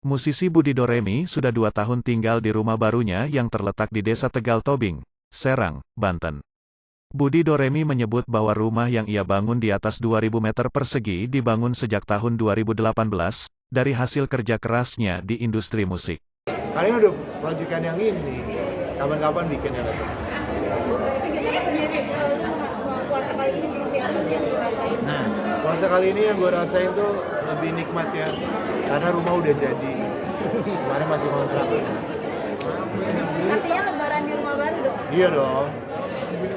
Musisi Budi Doremi sudah 2 tahun tinggal di rumah barunya yang terletak di Desa Tegal Tobing, Serang, Banten. Budi Doremi menyebut bahwa rumah yang ia bangun di atas 2.000 meter persegi dibangun sejak tahun 2018, dari hasil kerja kerasnya di industri musik. Kalian udah lanjutkan yang ini, kapan-kapan bikin yang itu. Tapi gimana sendiri puasa kali ini seperti apa sih yang dirasain? Nah, puasa kali ini yang gue rasain tuh lebih nikmat ya, karena rumah udah jadi. Kemarin masih kontrak. Artinya lebaran di rumah baru dong? Iya dong.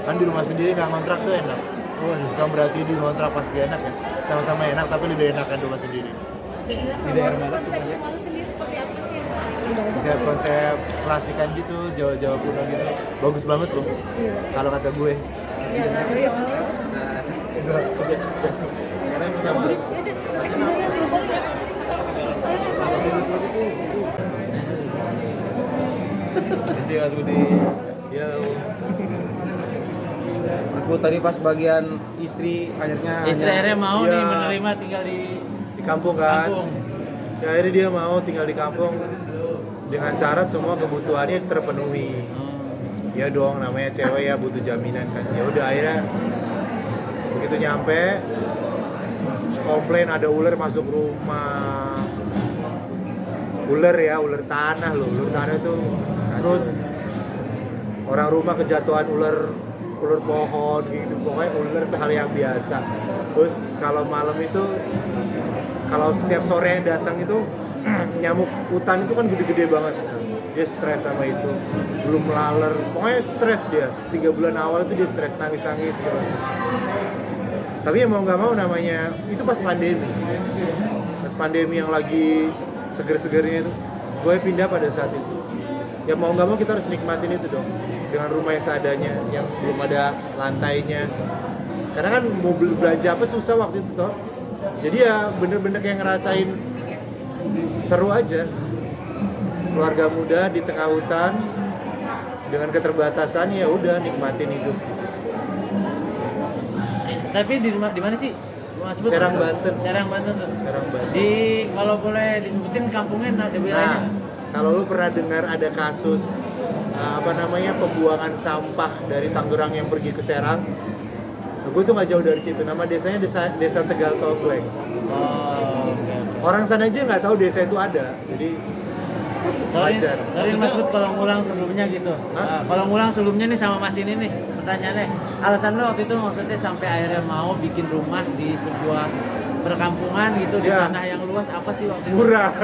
Kan di rumah sendiri nggak kontrak tuh enak. Bukan berarti di kontrak pas gak enak ya. Sama-sama enak tapi lebih enak kan rumah sendiri. Di daerah mana? Konsep rumah lu sendiri seperti apa sih yang paling Konsep klasikan gitu, Jawa-Jawa kuno gitu. Bagus banget tuh. Kalau kata gue. Iya, tapi ya Terima Mas Budi. Ya. Mas Budi tadi pas bagian istri akhirnya mau Ya. nih menerima tinggal di Di kampung kan. kampung. Ya, akhirnya dia mau tinggal di kampung dengan syarat semua kebutuhannya terpenuhi. Ya dong, namanya cewek ya butuh jaminan kan. Ya udah akhirnya begitu nyampe komplain ada ular masuk rumah. Ular ya, ular tanah loh. Ular tanah tuh terus orang rumah kejatuhan ular pohon gitu. Pokoknya ular hal yang biasa. Terus kalau malam itu kalau setiap sore yang datang itu nyamuk hutan itu kan gede-gede banget. Dia stres sama itu, belum laler, pokoknya stres dia. 3 bulan awal itu dia stres, nangis-nangis segala macam. Tapi ya mau nggak mau namanya itu pas pandemi yang lagi seger-segernya itu, gue pindah pada saat itu. Ya mau nggak mau kita harus nikmatin itu dong, dengan rumah yang seadanya, yang belum ada lantainya. Karena kan mau belanja apa susah waktu itu toh. Jadi ya bener-bener kayak ngerasain seru aja. Keluarga muda di tengah hutan dengan keterbatasan, ya udah nikmatin hidup di situ. Tapi di rumah di mana sih? Mas Bud? Serang, Banten. Serang Banten tuh. Serang Banten. Di kalau boleh disebutin kampungnya ada Nah, wilayahnya. kalau lu pernah dengar ada kasus pembuangan sampah dari Tangerang yang pergi ke Serang, gue tuh nggak jauh dari situ. Nama desanya desa Tegal Tobing. Oh, oke. Orang sana aja nggak tahu desa itu ada. Jadi wajar. Sorry Mas Bud kalau ngulang sebelumnya gitu. Hah? Kalau ngulang sebelumnya nih sama Mas ini nih pertanyaannya. Alasan lo waktu itu maksudnya sampai akhirnya mau bikin rumah di sebuah perkampungan gitu di Ya. tanah yang luas apa sih waktu itu? Murah.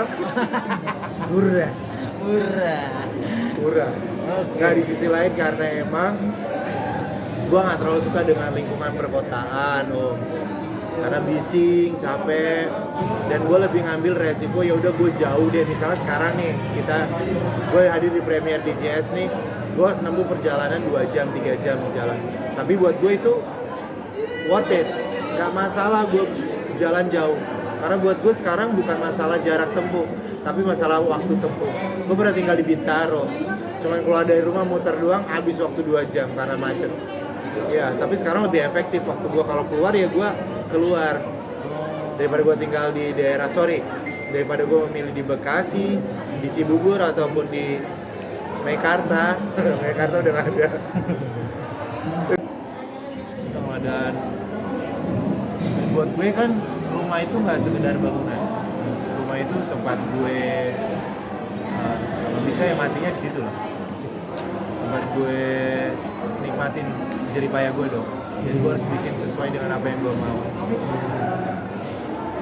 Murah. Murah. Nggak, di sisi lain karena emang gua nggak terlalu suka dengan lingkungan perkotaan, karena bising, capek, dan gue lebih ngambil resiko ya udah gue jauh deh. Misalnya sekarang nih gue hadir di Premier DJS nih, gue harus nempuh perjalanan 2 jam 3 jam jalan. Tapi buat gue itu worth it, nggak masalah gue jalan jauh. Karena buat gue sekarang bukan masalah jarak tempuh, tapi masalah waktu tempuh. Gue pernah tinggal di Bintaro, cuman keluar dari rumah muter doang, habis waktu 2 jam karena macet. Ya, tapi sekarang lebih efektif waktu gue kalau keluar ya gue keluar daripada gue tinggal di daripada gue memilih di Bekasi, di Cibubur ataupun di Meikarta. Meikarta udah nggak ada. Sudah nggak ada. Buat gue kan rumah itu nggak sekedar bangunan. Rumah itu tempat gue bisa ya matinya di situ lah. Tempat gue nikmatin jeripaya gue dong. Jadi gue harus bikin sesuai dengan apa yang gue mau.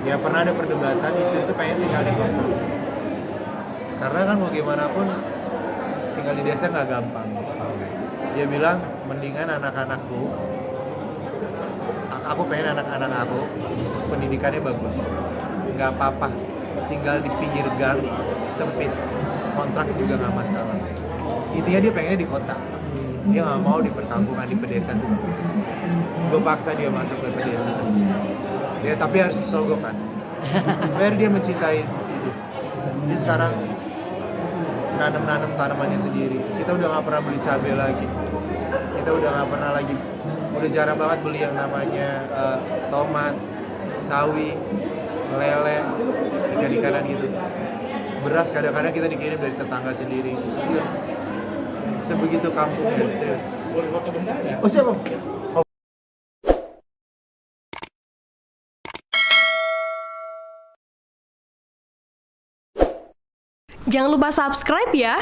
Ya pernah ada perdebatan istri itu pengen tinggal di kota. Karena kan mau gimana pun tinggal di desa nggak gampang. Dia bilang mendingan anak-anakku, aku pengen anak-anak aku pendidikannya bagus. Nggak apa-apa tinggal di pinggir gang sempit, kontrak juga nggak masalah. Intinya dia pengennya di kota. Dia nggak mau di perkampungan, di pedesaan tuh. Gue paksa dia masuk ke pedesaan. Dia tapi harus disogok kan. Biar dia mencintai itu. Dia sekarang nanam tanamannya sendiri. Kita udah nggak pernah beli cabai lagi. Kita udah nggak pernah lagi. Udah jarang banget beli yang namanya tomat, sawi, lele, ikan-ikanan gitu. beras kadang-kadang kita dikirim dari tetangga sendiri. Sebegitu kampung ya, serius. Boleh foto bentar ya? Oh siapa? Jangan lupa subscribe ya.